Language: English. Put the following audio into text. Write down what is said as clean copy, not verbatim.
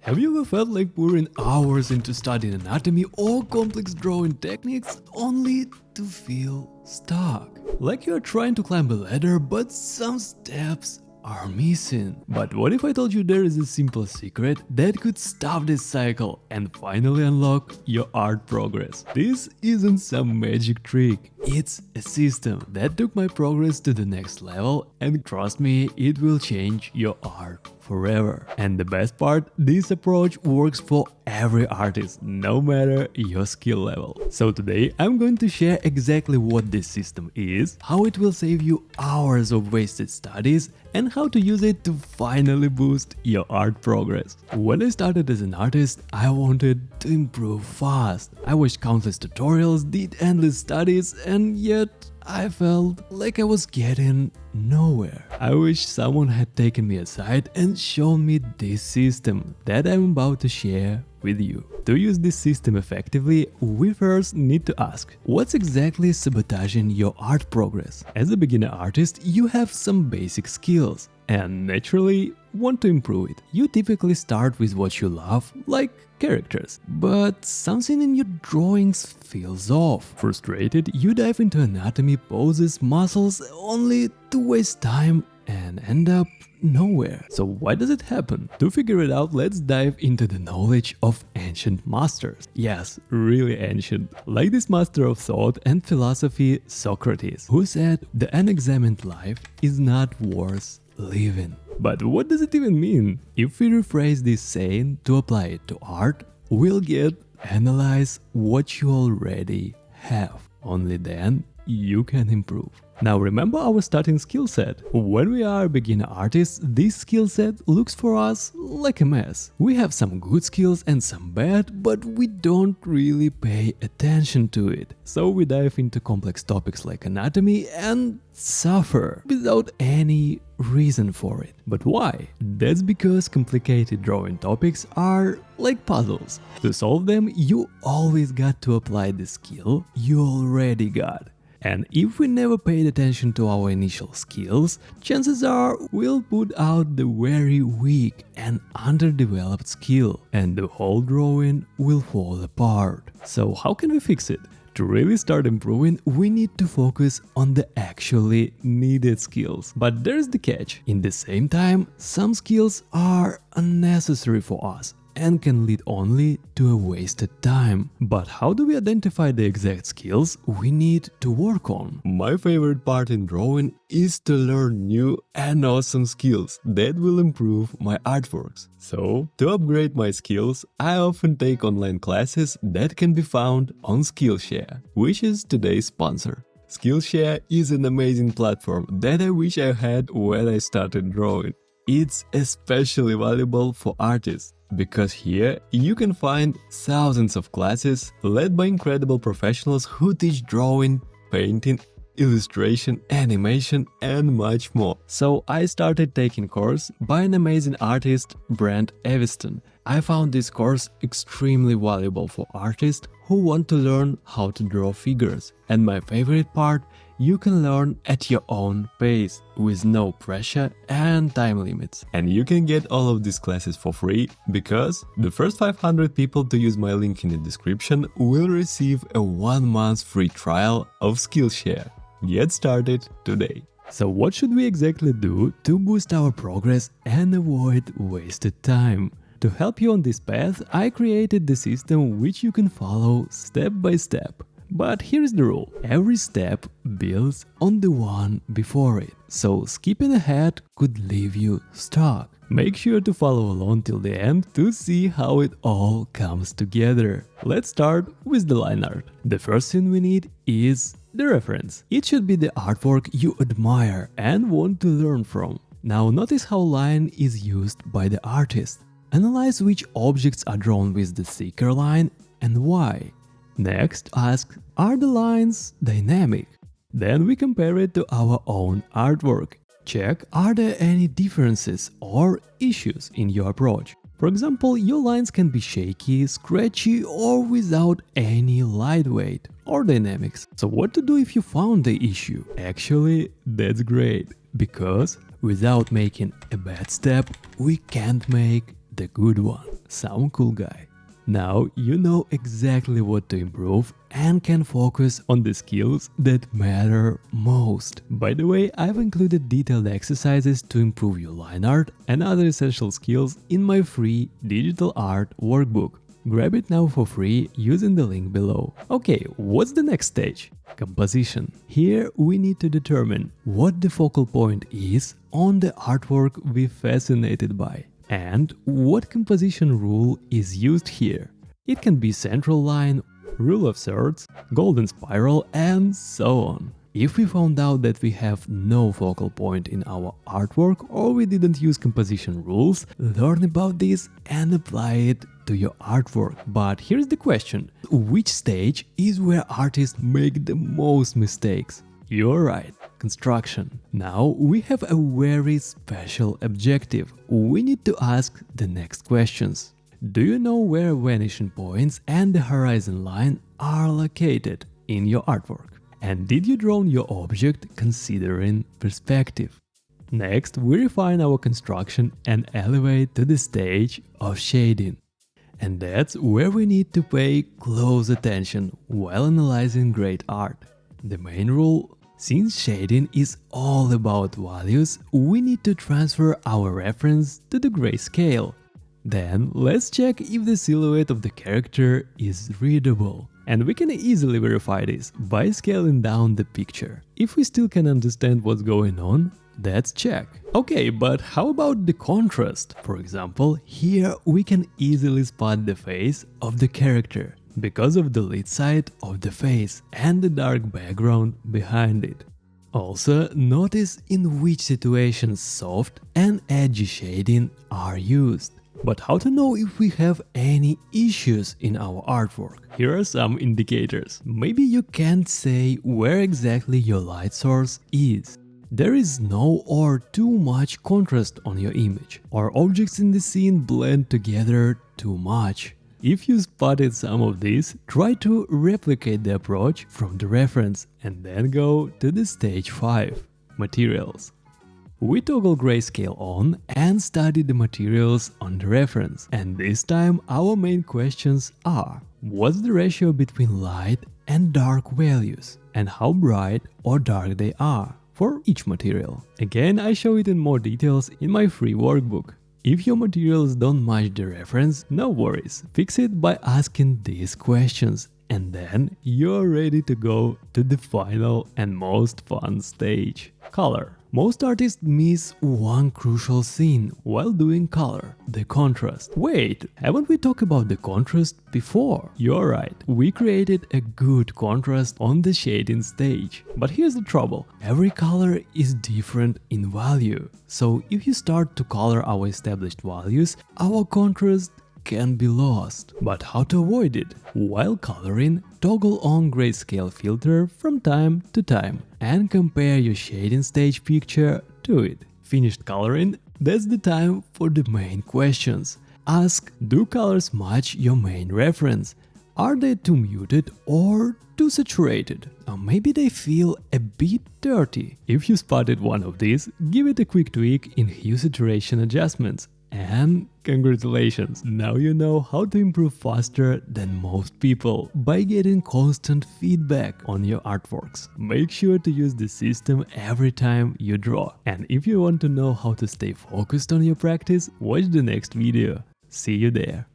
Have you ever felt like pouring hours into studying anatomy or complex drawing techniques only to feel stuck? Like you're trying to climb a ladder but some steps are missing. But what if I told you there is a simple secret that could stop this cycle and finally unlock your art progress? This isn't some magic trick, it's a system that took my progress to the next level, and trust me, it will change your art forever. And the best part, this approach works for every artist, no matter your skill level. So today I'm going to share exactly what this system is, how it will save you hours of wasted studies, and how to use it to finally boost your art progress. When I started as an artist, I wanted to improve fast. I watched countless tutorials, did endless studies, and yet I felt like I was getting nowhere. I wish someone had taken me aside and shown me this system that I'm about to share with you. To use this system effectively, we first need to ask, what's exactly sabotaging your art progress? As a beginner artist, you have some basic skills and naturally want to improve it. You typically start with what you love, like characters, but something in your drawings feels off. Frustrated, you dive into anatomy, poses, muscles, only to waste time and end up nowhere. So why does it happen? To figure it out, let's dive into the knowledge of ancient masters. Yes, really ancient. Like this master of thought and philosophy, Socrates, who said the unexamined life is not worth living. But what does it even mean? If we rephrase this saying to apply it to art, we'll get analyze what you already have. Only then you can improve. Now remember our starting skill set. When we are beginner artists, this skill set looks for us like a mess. We have some good skills and some bad, but we don't really pay attention to it. So we dive into complex topics like anatomy and suffer without any reason for it. But why? That's because complicated drawing topics are like puzzles. To solve them, you always got to apply the skill you already got. And if we never paid attention to our initial skills, chances are we'll put out the very weak and underdeveloped skill, and the whole drawing will fall apart. So how can we fix it? To really start improving, we need to focus on the actually needed skills. But there's the catch. In the same time, some skills are unnecessary for us and can lead only to a wasted time. But how do we identify the exact skills we need to work on? My favorite part in drawing is to learn new and awesome skills that will improve my artworks. So, to upgrade my skills, I often take online classes that can be found on Skillshare, which is today's sponsor. Skillshare is an amazing platform that I wish I had when I started drawing. It's especially valuable for artists, because here you can find thousands of classes led by incredible professionals who teach drawing, painting, illustration, animation, and much more. So I started taking course by an amazing artist, Brent Eviston. I found this course extremely valuable for artists who want to learn how to draw figures. And my favorite part, you can learn at your own pace, with no pressure and time limits. And you can get all of these classes for free, because the first 500 people to use my link in the description will receive a 1 month free trial of Skillshare. Get started today. So what should we exactly do to boost our progress and avoid wasted time? To help you on this path, I created the system which you can follow step by step. But here's the rule. Every step builds on the one before it. So skipping ahead could leave you stuck. Make sure to follow along till the end to see how it all comes together. Let's start with the line art. The first thing we need is the reference. It should be the artwork you admire and want to learn from. Now notice how line is used by the artist. Analyze which objects are drawn with the thicker line and why. Next, ask, are the lines dynamic? Then we compare it to our own artwork. Check, are there any differences or issues in your approach? For example, your lines can be shaky, scratchy, or without any lightweight or dynamics. So what to do if you found the issue? Actually, that's great, because without making a bad step, we can't make the good one. some cool guy. Now you know exactly what to improve and can focus on the skills that matter most. By the way, I've included detailed exercises to improve your line art and other essential skills in my free digital art workbook. Grab it now for free using the link below. Okay, what's the next stage? Composition. Here we need to determine what the focal point is on the artwork we're fascinated by. And what composition rule is used here? It can be central line, rule of thirds, golden spiral, and so on. If we found out that we have no focal point in our artwork or we didn't use composition rules, learn about this and apply it to your artwork. But here's the question: which stage is where artists make the most mistakes? You're right, construction. Now we have a very special objective. We need to ask the next questions. Do you know where vanishing points and the horizon line are located in your artwork? And did you draw your object considering perspective? Next, we refine our construction and elevate to the stage of shading. And that's where we need to pay close attention while analyzing great art. The main rule: since shading is all about values, we need to transfer our reference to the grayscale. Then let's check if the silhouette of the character is readable. And we can easily verify this by scaling down the picture. If we still can understand what's going on, let's check. Okay, but how about the contrast? For example, here we can easily spot the face of the character because of the lit side of the face and the dark background behind it. Also, notice in which situations soft and edgy shading are used. But how to know if we have any issues in our artwork? Here are some indicators. Maybe you can't say where exactly your light source is. There is no or too much contrast on your image, or objects in the scene blend together too much. If you spotted some of these, try to replicate the approach from the reference and then go to the stage 5, materials. We toggle grayscale on and study the materials on the reference. And this time our main questions are: what's the ratio between light and dark values? And how bright or dark they are for each material. Again, I show it in more details in my free workbook. If your materials don't match the reference, no worries. Fix it by asking these questions. And then you're ready to go to the final and most fun stage: color. Most artists miss one crucial scene while doing color: the contrast. Wait, haven't we talked about the contrast before? You're right, we created a good contrast on the shading stage. But here's the trouble: every color is different in value. So if you start to color our established values, our contrast can be lost. But how to avoid it? While coloring, toggle on grayscale filter from time to time and compare your shading stage picture to it. Finished coloring? That's the time for the main questions. Ask: do colors match your main reference? Are they too muted or too saturated? Or maybe they feel a bit dirty. If you spotted one of these, give it a quick tweak in hue saturation adjustments. And congratulations! Now you know how to improve faster than most people by getting constant feedback on your artworks. Make sure to use the system every time you draw. And if you want to know how to stay focused on your practice, watch the next video. See you there!